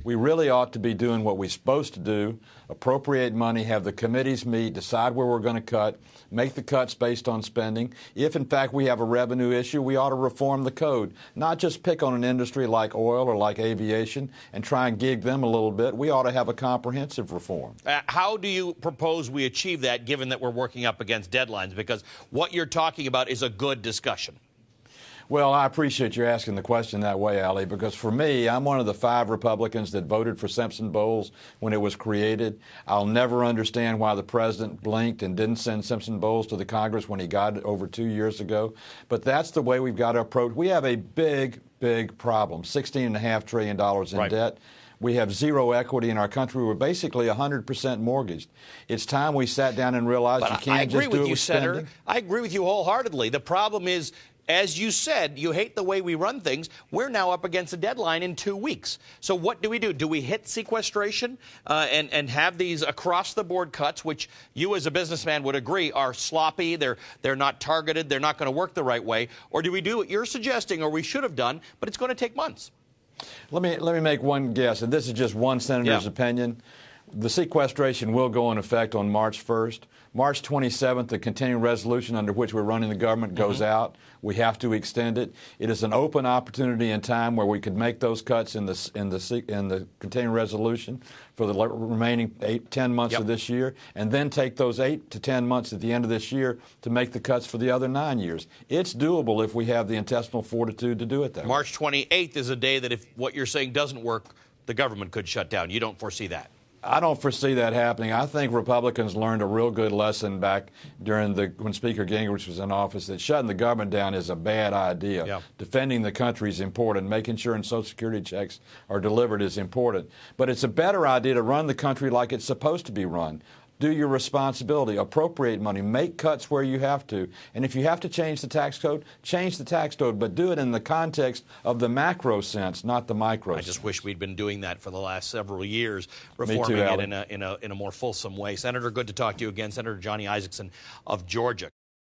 We really ought to be doing what we're supposed to do, appropriate money, have the committees meet, decide where we're going to cut, make the cuts based on spending. If, in fact, we have a revenue issue, we ought to reform the code, not just pick on an industry like oil or like aviation and try and gig them a little bit. We ought to have a comprehensive reform. How do you propose we achieve that, given that we're working up against deadlines? Because what you're talking about is a good discussion. Well, I appreciate you asking the question that way, Ali, because for me, I'm one of the 5 Republicans that voted for Simpson-Bowles when it was created. I'll never understand why the president blinked and didn't send Simpson-Bowles to the Congress when he got it over 2 years ago. But that's the way we've got to approach. We have a big, big problem, $16.5 trillion in debt. We have zero equity in our country. We're basically 100% mortgaged. It's time we sat down and realized you can't just do it with spending. I agree with you wholeheartedly. The problem is, as you said, you hate the way we run things. We're now up against a deadline in 2 weeks. So what do we do? Do we hit sequestration and have these across-the-board cuts, which you as a businessman would agree are sloppy, they're not targeted, they're not going to work the right way? Or do we do what you're suggesting, or we should have done, but it's going to take months? Let me make one guess, and this is just one senator's opinion. The sequestration will go in effect on March 1st. March 27th, the continuing resolution under which we're running the government goes out. We have to extend it. It is an open opportunity in time where we could make those cuts in the continuing resolution for the remaining 10 months of this year, and then take those 8 to 10 months at the end of this year to make the cuts for the other 9 years. It's doable if we have the intestinal fortitude to do it that way. March 28th is a day that if what you're saying doesn't work, the government could shut down. You don't foresee that? I don't foresee that happening. I think Republicans learned a real good lesson back during when Speaker Gingrich was in office, that shutting the government down is a bad idea. Yeah. Defending the country is important. Making sure Social Security checks are delivered is important. But it's a better idea to run the country like it's supposed to be run. Do your responsibility, appropriate money, make cuts where you have to. And if you have to change the tax code, change the tax code, but do it in the context of the macro sense, not the micro sense. I just wish we'd been doing that for the last several years, reforming it in a more fulsome way. Senator, good to talk to you again. Senator Johnny Isakson of Georgia.